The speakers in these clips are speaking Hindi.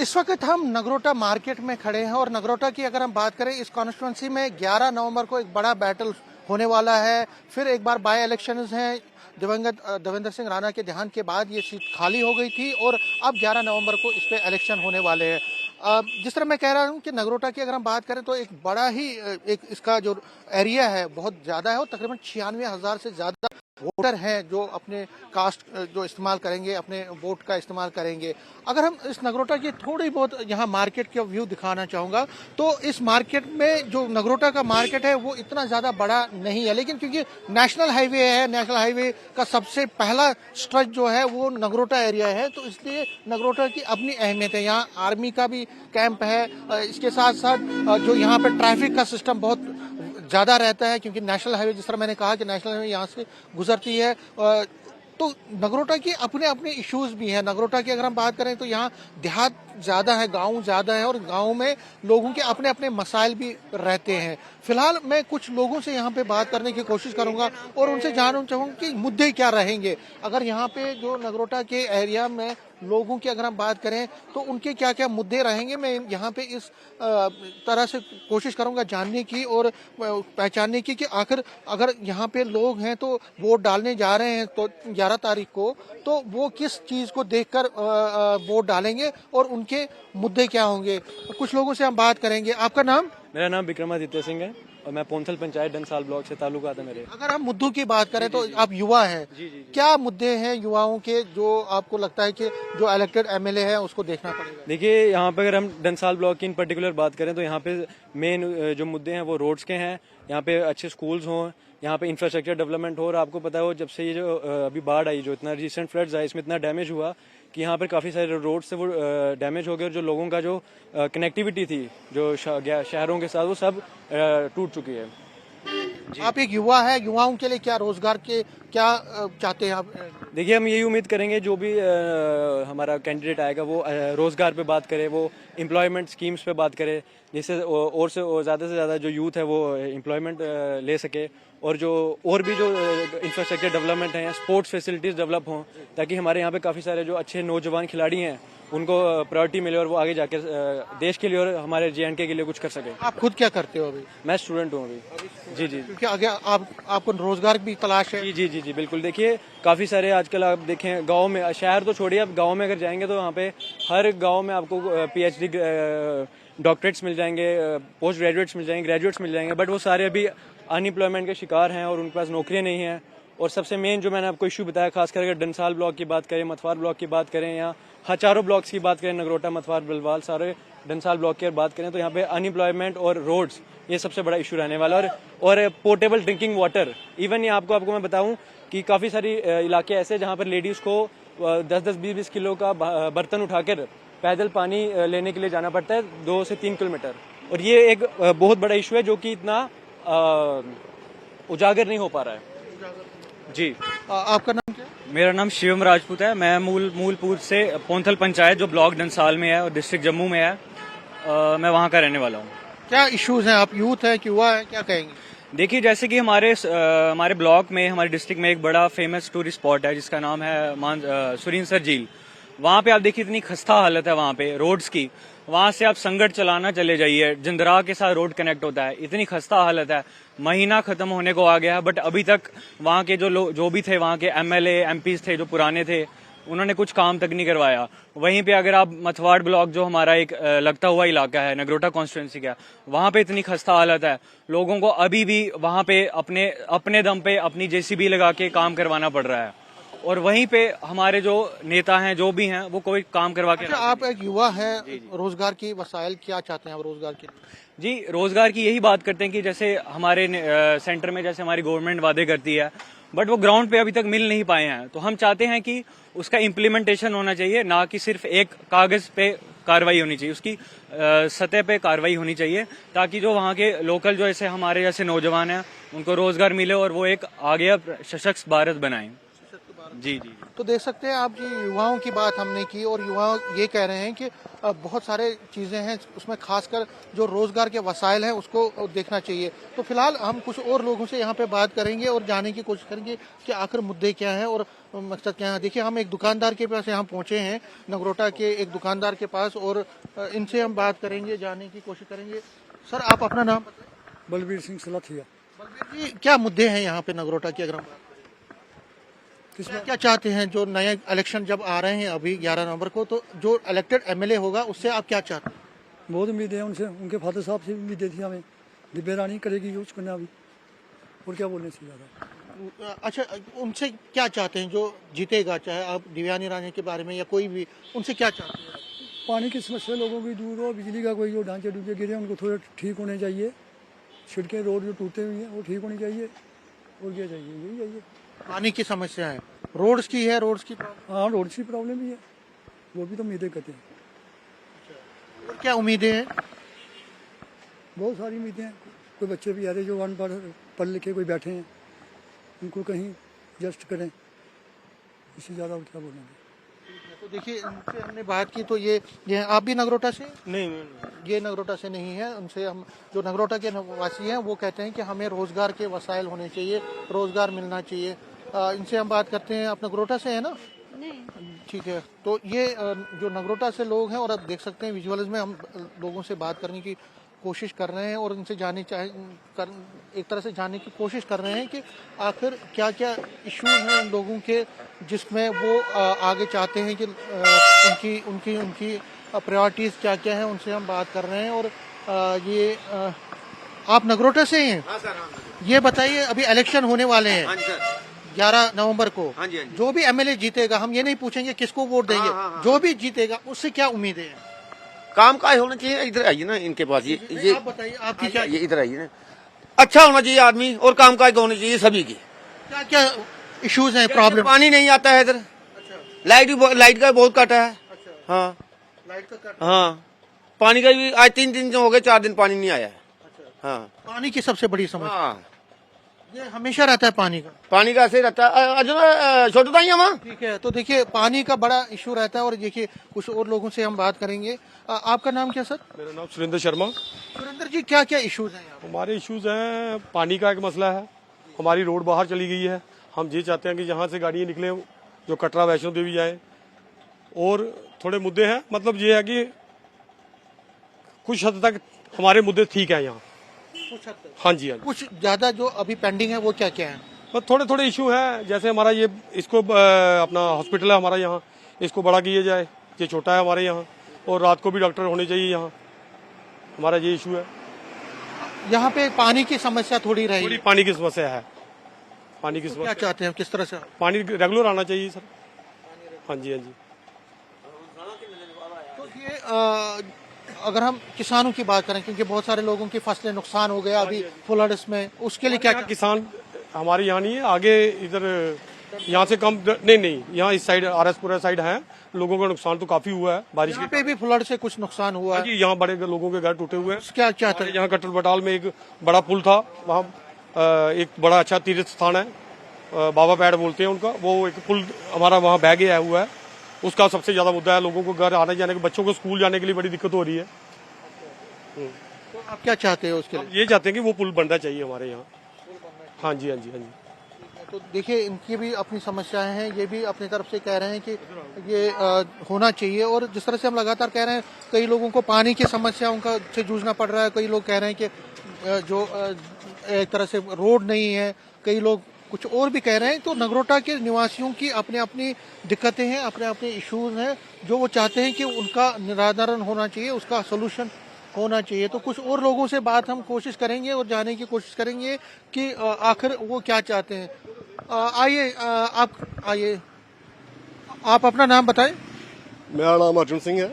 इस वक्त हम नगरोटा मार्केट में खड़े हैं और नगरोटा की अगर हम बात करें, इस कॉन्स्टिट्यूंसी में 11 नवंबर को एक बड़ा बैटल होने वाला है। फिर एक बार बाय इलेक्शंस हैं। दिवंगत देवेंद्र सिंह राणा के देहांत के बाद ये सीट खाली हो गई थी और अब 11 नवंबर को इस पे इलेक्शन होने वाले हैं। जिस तरह मैं कह रहा हूँ कि नगरोटा की अगर हम बात करें तो एक बड़ा ही एक इसका जो एरिया है बहुत ज़्यादा है और तकरीबन 96,000 से ज़्यादा वोटर हैं जो अपने कास्ट जो इस्तेमाल करेंगे, अपने वोट का इस्तेमाल करेंगे। अगर हम इस नगरोटा की थोड़ी बहुत यहाँ मार्केट का व्यू दिखाना चाहूँगा तो इस मार्केट में जो नगरोटा का मार्केट है वो इतना ज़्यादा बड़ा नहीं है, लेकिन क्योंकि नेशनल हाईवे है, नेशनल हाईवे का सबसे पहला स्ट्रेच जो है वो नगरोटा एरिया है, तो इसलिए नगरोटा की अपनी अहमियत है। यहाँ आर्मी का भी कैंप है, इसके साथ साथ जो यहाँ पे ट्रैफिक का सिस्टम बहुत ज़्यादा रहता है क्योंकि नेशनल हाईवे, जिस तरह मैंने कहा कि नेशनल हाईवे यहाँ से गुजरती है। तो नगरोटा की अपने अपने इश्यूज भी हैं। नगरोटा की अगर हम बात करें तो यहाँ देहात ज़्यादा है, गांव ज़्यादा है और गांव में लोगों के अपने अपने मसाइल भी रहते हैं। फिलहाल मैं कुछ लोगों से यहाँ पे बात करने की कोशिश करूँगा और उनसे जानना चाहूँगा कि मुद्दे क्या रहेंगे। अगर यहाँ पे जो नगरोटा के एरिया में लोगों की अगर हम बात करें तो उनके क्या क्या मुद्दे रहेंगे, मैं यहाँ पे इस तरह से कोशिश करूँगा जानने की और पहचानने की कि आखिर अगर यहाँ पे लोग हैं तो वोट डालने जा रहे हैं तो 11 तारीख को, तो वो किस चीज़ को देखकर वोट डालेंगे और उनके मुद्दे क्या होंगे। कुछ लोगों से हम बात करेंगे। आपका नाम? मेरा नाम विक्रमादित्य सिंह है और मैं पोंथल पंचायत डंसाल ब्लॉक से ताल्लुकात है मेरे। अगर हम मुद्दों की बात करें तो आप युवा हैं, क्या मुद्दे हैं युवाओं के जो आपको लगता है कि जो इलेक्टेड एमएलए है उसको देखना पड़ेगा? देखिए, यहाँ पे अगर हम डंसाल ब्लॉक की इन पर्टिकुलर बात करें तो यहाँ पे मेन जो मुद्दे हैं वो रोड्स के हैं। यहाँ पे अच्छे स्कूल्स हों, यहाँ पे इंफ्रास्ट्रक्चर डेवलपमेंट हो। और आपको पता है वो जब से ये जो अभी बाढ़ आई, जो इतना रिसेंट फ्लड्स आए, इसमें इतना डैमेज हुआ कि यहाँ पर काफ़ी सारे रोड से वो डैमेज हो गए और जो लोगों का जो कनेक्टिविटी थी जो शहरों के साथ, वो सब टूट चुकी है। आप एक युवा है, युवाओं के लिए क्या रोजगार के क्या चाहते हैं आप? देखिए, हम यही उम्मीद करेंगे जो भी हमारा कैंडिडेट आएगा वो रोज़गार पे बात करे, वो एम्प्लॉयमेंट स्कीम्स पे बात करे, जिससे और से ज़्यादा जो यूथ है वो एम्प्लॉयमेंट ले सके। और जो और भी जो इंफ्रास्ट्रक्चर डेवलपमेंट है, स्पोर्ट्स फैसिलिटीज़ डेवलप हों, ताकि हमारे यहाँ पे काफ़ी सारे जो अच्छे नौजवान खिलाड़ी हैं उनको प्रायोरिटी मिले और वो आगे जाके देश के लिए और हमारे JNK के लिए कुछ कर सके। आप खुद क्या करते हो अभी? मैं स्टूडेंट हूँ अभी। जी, क्योंकि आगे आपको रोजगार की तलाश है। जी, बिल्कुल। देखिए, काफ़ी सारे आजकल आप देखें गांव में, शहर तो छोड़िए, अब गांव में अगर जाएंगे तो वहाँ पे हर गांव में आपको PhD डॉक्टरेट्स मिल जाएंगे, पोस्ट ग्रेजुएट्स मिल जाएंगे, ग्रेजुएट्स मिल जाएंगे, बट वो सारे अभी अनएम्प्लॉयमेंट के शिकार हैं और उनके पास नौकरियाँ नहीं हैं। और सबसे मेन जो मैंने आपको इशू बताया, खासकर अगर डंसाल ब्लॉक की बात करें, मथवार ब्लॉक की बात करें या चारों ब्लॉक्स की बात करें, नगरोटा, मथवार, बलवाल, सारे डंसाल ब्लॉक की बात करें, तो यहाँ पे अनएम्प्लॉयमेंट और रोड्स ये सबसे बड़ा इशू रहने वाला है। और पोर्टेबल ड्रिंकिंग वाटर, इवन ये आपको मैं बताऊं कि काफ़ी सारी इलाके ऐसे जहाँ पर लेडीज़ को 10-10, 20-20 किलो का बर्तन उठाकर पैदल पानी लेने के लिए जाना पड़ता है 2 से 3 किलोमीटर। और ये एक बहुत बड़ा इशू है जो कि इतना उजागर नहीं हो पा रहा है। जी। आपका नाम क्या? मेरा नाम शिवम राजपूत है। मैं मूलपुर से पोंथल पंचायत जो ब्लॉक डंसाल में है और डिस्ट्रिक्ट जम्मू में है, मैं वहाँ का रहने वाला हूँ। क्या इश्यूज हैं? आप यूथ है कि युवा है, क्या कहेंगे? देखिए, जैसे कि हमारे ब्लॉक में, हमारे डिस्ट्रिक्ट में एक बड़ा फेमस टूरिस्ट स्पॉट है जिसका नाम है सुरिनसर झील। वहाँ पे आप देखिए इतनी खस्ता हालत है वहाँ पे रोड्स की। वहाँ से आप संगठ चलाना चले जाइए, जिंदरा के साथ रोड कनेक्ट होता है, इतनी खस्ता हालत है। महीना खत्म होने को आ गया, बट अभी तक वहाँ के जो भी थे, वहाँ के MLA MPs थे जो पुराने थे, उन्होंने कुछ काम तक नहीं करवाया। वहीं पे अगर आप मथवाड़ ब्लॉक जो हमारा एक लगता हुआ इलाका है नगरोटा कॉन्स्टिट्यूंसी का, वहाँ पे इतनी खस्ता हालत है, लोगों को अभी भी वहाँ पे अपने दम पे अपनी JCB लगा के काम करवाना पड़ रहा है। और वहीं पे हमारे जो नेता हैं, जो भी हैं, वो कोई काम करवा के। अच्छा, आप एक युवा है, रोजगार की वसाइल क्या चाहते हैं आप रोजगार के? जी, रोजगार की यही बात करते हैं कि जैसे हमारे सेंटर में जैसे हमारी गवर्नमेंट वादे करती है, बट वो ग्राउंड पे अभी तक मिल नहीं पाए हैं। तो हम चाहते हैं कि उसका इम्प्लीमेंटेशन होना चाहिए, ना कि सिर्फ एक कागज पे कार्रवाई होनी चाहिए, उसकी सतह पे कार्रवाई होनी चाहिए, ताकि जो वहाँ के लोकल जो ऐसे हमारे जैसे नौजवान हैं उनको रोजगार मिले और वो एक आगे सशक्त भारत बनाएं। जी जी। तो देख सकते हैं आप जी, युवाओं की बात हमने की और युवा ये कह रहे हैं कि बहुत सारे चीज़ें हैं, उसमें खासकर जो रोज़गार के वसाइल हैं उसको देखना चाहिए। तो फिलहाल हम कुछ और लोगों से यहाँ पे बात करेंगे और जानने की कोशिश करेंगे कि आखिर मुद्दे क्या हैं और मकसद क्या है। देखिए, हम एक दुकानदार के पास यहाँ पहुँचे हैं, नगरोटा के एक दुकानदार के पास, और इनसे हम बात करेंगे, जानने की कोशिश करेंगे। सर, आप अपना नाम बताएं। बलबीर सिंह सलाथिया। बलबीर जी, क्या मुद्दे हैं यहाँ पे नगरोटा की, अगर हम बात करें? क्या चाहते हैं, जो नए इलेक्शन जब आ रहे हैं अभी 11 नवंबर को, तो जो इलेक्टेड एमएलए होगा उससे आप क्या चाहते हैं? बहुत उम्मीदें हैं उनसे, उनके फादर साहब से भी उम्मीदें थी हमें। दिव्या रानी करेगी यूज करना अभी, और क्या बोलने से ज़्यादा। अच्छा, उनसे क्या चाहते हैं जो जीतेगा, चाहे आप दिव्यानी रानी के बारे में या कोई भी, उनसे क्या चाहते हैं? पानी की समस्या लोगों की दूर हो, बिजली का कोई जो ढांचे ढूंचे गिरे उनको थोड़े ठीक होने चाहिए, सड़कें रोड जो टूटे हुए हैं वो ठीक होनी चाहिए, और क्या चाहिए, यही चाहिए। पानी की समस्या है, रोड्स की है, रोड्स की प्रॉब्लम। हाँ, रोड की प्रॉब्लम भी है, वो भी तो उम्मीदें करते हैं। और क्या उम्मीदें हैं? बहुत सारी उम्मीदें हैं। कोई बच्चे भी आ रहे जो अनपढ़ पढ़ लिखे कोई बैठे हैं, उनको कहीं एडजस्ट करें, इससे ज़्यादा और क्या बोलेंगे। तो देखिए, इनसे हमने बात की, तो ये आप भी नगरोटा से? नहीं, ये नगरोटा से नहीं है। उनसे हम, जो नगरोटा के निवासी हैं, वो कहते हैं कि हमें रोजगार के वसाइल होने चाहिए, रोजगार मिलना चाहिए। इनसे हम बात करते हैं। आप नगरोटा से है ना? नहीं। ठीक है। तो ये जो नगरोटा से लोग हैं, और आप देख सकते हैं विजुअल्स में, हम लोगों से बात करने की कोशिश कर रहे हैं और उनसे एक तरह से जानने की कोशिश कर रहे हैं कि आखिर क्या क्या इश्यूज हैं उन लोगों के, जिसमें वो आगे चाहते हैं कि उनकी उनकी उनकी प्रायोरिटीज़ क्या क्या हैं। उनसे हम बात कर रहे हैं। और आप नगरोटा से हैं? हाँ सर, हाँ। ये बताइए, अभी इलेक्शन होने वाले हैं हाँ जी सर। 11 नवंबर को। हाँ जी, हाँ जी। जो भी एमएलए जीतेगा, हम ये नहीं पूछेंगे किसको वोट देंगे, हाँ। जो भी जीतेगा उससे क्या उम्मीदें हैं? काम काज होना चाहिए। इधर आइए ना, इनके पास ये आप बताइए, आपकी क्या ये इधर आइए ना। अच्छा होना चाहिए आदमी, और काम काज होने चाहिए सभी की। क्या क्या इश्यूज हैं, प्रॉब्लम? पानी नहीं आता है इधर, लाइट का बहुत कट है। हाँ लाइट का कट। हाँ, पानी का भी आज 3 दिन हो गए, 4 दिन पानी नहीं आया है। हाँ पानी की सबसे बड़ी समस्या, हाँ, ये हमेशा रहता है पानी का। पानी का ऐसे ही रहता है। छोटा ही हम। ठीक है। तो देखिए, पानी का बड़ा इशू रहता है। और देखिए, कुछ और लोगों से हम बात करेंगे। आपका नाम क्या सर? मेरा नाम सुरेंद्र शर्मा। सुरेंद्र जी, क्या क्या इश्यूज हैं यहाँ पे? हमारे इश्यूज हैं, पानी का एक मसला है, हमारी रोड बाहर चली गई है। हम ये चाहते हैं कि यहाँ से गाड़ियाँ निकले, जो कटरा वैष्णो देवी जाए। और थोड़े मुद्दे हैं, मतलब ये है कि कुछ हद तक हमारे मुद्दे ठीक है यहाँ। कुछ हद तक। हाँ जी, हाँ जी। कुछ ज्यादा जो अभी पेंडिंग है वो क्या क्या है? बस थोड़े थोड़े इशू हैं, जैसे हमारा ये इसको अपना हॉस्पिटल है हमारा यहाँ, इसको बड़ा किया जाए, ये छोटा है हमारे यहाँ, और रात को भी डॉक्टर होने चाहिए यहाँ। हमारा ये इशू है। यहाँ पे पानी की समस्या थोड़ी थोड़ी रही। पानी की समस्या है, पानी की क्या समस्या। चाहते हैं, किस तरह से? पानी रेगुलर आना चाहिए सर। हाँ जी, हाँ जी। तो ये अगर हम किसानों की बात करें, क्योंकि बहुत सारे लोगों की फसलें नुकसान हो गया अभी फ्लड्स में, उसके लिए क्या यहाँ किसान हमारे यहाँ नहीं है, आगे इधर यहाँ से कम नहीं, यहाँ इस साइड आरएसपुरा साइड है, लोगों का नुकसान तो काफी हुआ है बारिश यहाँ पे भी फ्लड से कुछ नुकसान हुआ के। है? यहाँ बड़े लोगों के घर टूटे हुए हैं। क्या चाहते हमारे हैं? यहाँ कटल बटाल में एक बड़ा पुल था, वहाँ एक बड़ा अच्छा तीर्थ स्थान है, बाबा पैड़ बोलते हैं उनका, वो एक पुल हमारा वहाँ बह गया हुआ है। उसका सबसे ज्यादा मुद्दा है, लोगों को घर आने जाने के, बच्चों को स्कूल जाने के लिए बड़ी दिक्कत हो रही है। तो आप क्या चाहते हो उसके लिए? ये चाहते हैं कि वो पुल बनना चाहिए हमारे यहाँ। हाँ जी, हाँ जी, हाँ जी। तो देखिए, इनकी भी अपनी समस्याएं हैं, ये भी अपनी तरफ से कह रहे हैं कि ये होना चाहिए। और जिस तरह से हम लगातार कह रहे हैं, कई लोगों को पानी की समस्याओं का से जूझना पड़ रहा है, कई लोग कह रहे हैं कि जो एक तरह से रोड नहीं है, कई लोग कुछ और भी कह रहे हैं। तो नगरोटा के निवासियों की अपनी अपनी दिक्कतें हैं, अपने अपने इश्यूज हैं, जो वो चाहते हैं कि उनका निराकरण होना चाहिए, उसका सोल्यूशन होना चाहिए। तो कुछ और लोगों से बात हम कोशिश करेंगे और जानने की कोशिश करेंगे कि आखिर वो क्या चाहते हैं। आइए, आप आइए, आप अपना नाम बताएं। मेरा नाम अर्जुन सिंह है।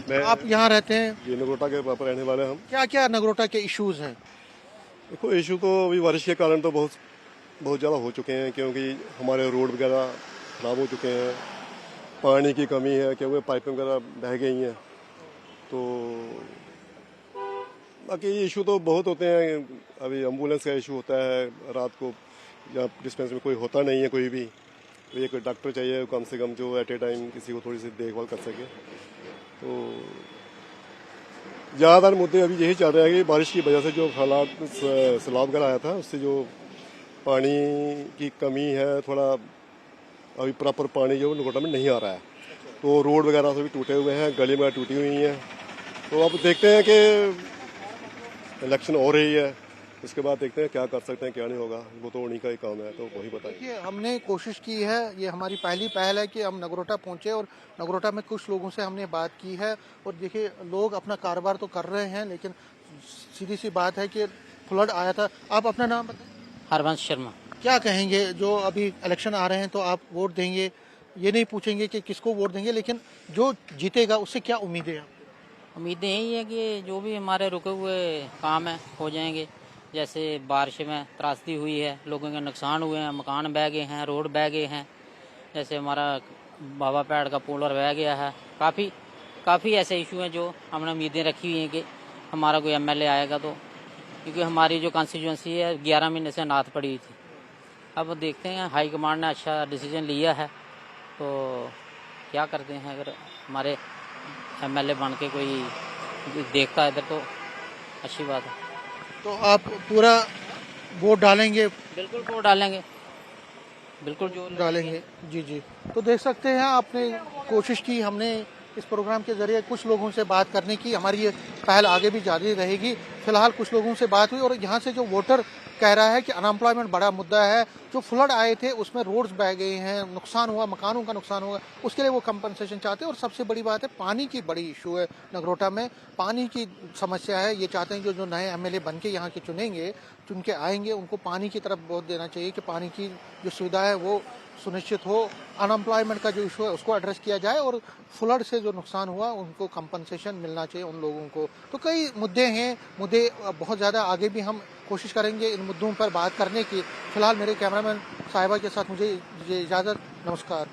मैं आप यहाँ रहते हैं? ये नगरोटा के पर रहने वाले हैं हम। क्या क्या नगरोटा के इश्यूज हैं? देखो, इशू तो अभी बारिश के कारण तो बहुत ज़्यादा हो चुके हैं, क्योंकि हमारे रोड वगैरह खराब हो चुके हैं, पानी की कमी है, क्योंकि पाइपें वगैरह बह गई हैं। तो बाकी इशू तो बहुत होते हैं। अभी एम्बुलेंस का इशू होता है रात को, या डिस्पेंस में कोई होता नहीं है कोई भी, तो एक डॉक्टर चाहिए कम से कम जो एट ए टाइम किसी को थोड़ी सी देखभाल कर सके। तो ज़्यादातर मुद्दे अभी यही चल रहे हैं कि बारिश की वजह से जो हालात सैलाब वगैरह आया था उससे जो पानी की कमी है, थोड़ा अभी प्रॉपर पानी जो नगरोटा में नहीं आ रहा है। तो रोड वगैरह सभी टूटे हुए हैं, गली वगैरह टूटी हुई हैं। तो अब देखते हैं कि इलेक्शन हो रही है, उसके बाद देखते हैं क्या कर सकते हैं क्या नहीं होगा, वो तो उन्हीं का ही काम है, तो वही बताएंगे। देखिए हमने कोशिश की है, ये हमारी पहली पहल है कि हम नगरोटा पहुंचे और नगरोटा में कुछ लोगों से हमने बात की है। और देखिए लोग अपना कारोबार तो कर रहे हैं, लेकिन सीधी सी बात है कि फ्लड आया था। आप अपना नाम बताएं। हरवंश शर्मा। क्या कहेंगे, जो अभी इलेक्शन आ रहे हैं तो आप वोट देंगे, ये नहीं पूछेंगे कि किसको वोट देंगे, लेकिन जो जीतेगा उससे क्या उम्मीदें हैं? उम्मीदें यही है कि जो भी हमारे रुके हुए काम है हो जाएंगे। जैसे बारिश में त्रासदी हुई है, लोगों के नुकसान हुए हैं, मकान बह गए हैं, रोड बह गए हैं। जैसे हमारा बाबा पैड़ का पुल और बह गया है। काफ़ी ऐसे इशू हैं जो हमने उम्मीदें रखी हुई हैं कि हमारा कोई एमएलए आएगा तो, क्योंकि हमारी जो कॉन्स्टिट्यूंसी है 11 महीने से अनाथ पड़ी हुई थी। अब देखते हैं, हाई कमांड ने अच्छा डिसीजन लिया है तो क्या करते हैं। अगर हमारे एमएलए बन के कोई देखता है इधर तो अच्छी बात है। तो आप पूरा वोट डालेंगे? बिल्कुल वोट डालेंगे, बिल्कुल जो डालेंगे। जी जी। तो देख सकते हैं, आपने कोशिश की, हमने इस प्रोग्राम के जरिए कुछ लोगों से बात करने की, हमारी ये पहल आगे भी जारी रहेगी। फिलहाल कुछ लोगों से बात हुई और यहाँ से जो वोटर कह रहा है कि अनएम्प्लॉयमेंट बड़ा मुद्दा है, जो फ्लड आए थे उसमें रोड्स बह गए हैं, नुकसान हुआ, मकानों का नुकसान हुआ, उसके लिए वो कंपनसेशन चाहते हैं। और सबसे बड़ी बात है, पानी की बड़ी इशू है नगरोटा में, पानी की समस्या है। ये चाहते हैं कि जो नए एमएलए बन के यहाँ के चुन के आएंगे, उनको पानी की तरफ वोट देना चाहिए कि पानी की जो सुविधा है वो सुनिश्चित हो, अनएम्प्लॉयमेंट का जो इशू है उसको एड्रेस किया जाए और फ्लड से जो नुकसान हुआ उनको कंपनसेशन मिलना चाहिए उन लोगों को। तो कई मुद्दे हैं, मुद्दे बहुत ज़्यादा, आगे भी हम कोशिश करेंगे इन मुद्दों पर बात करने की। फिलहाल मेरे कैमरामैन साहिबा के साथ मुझे इजाज़त, नमस्कार।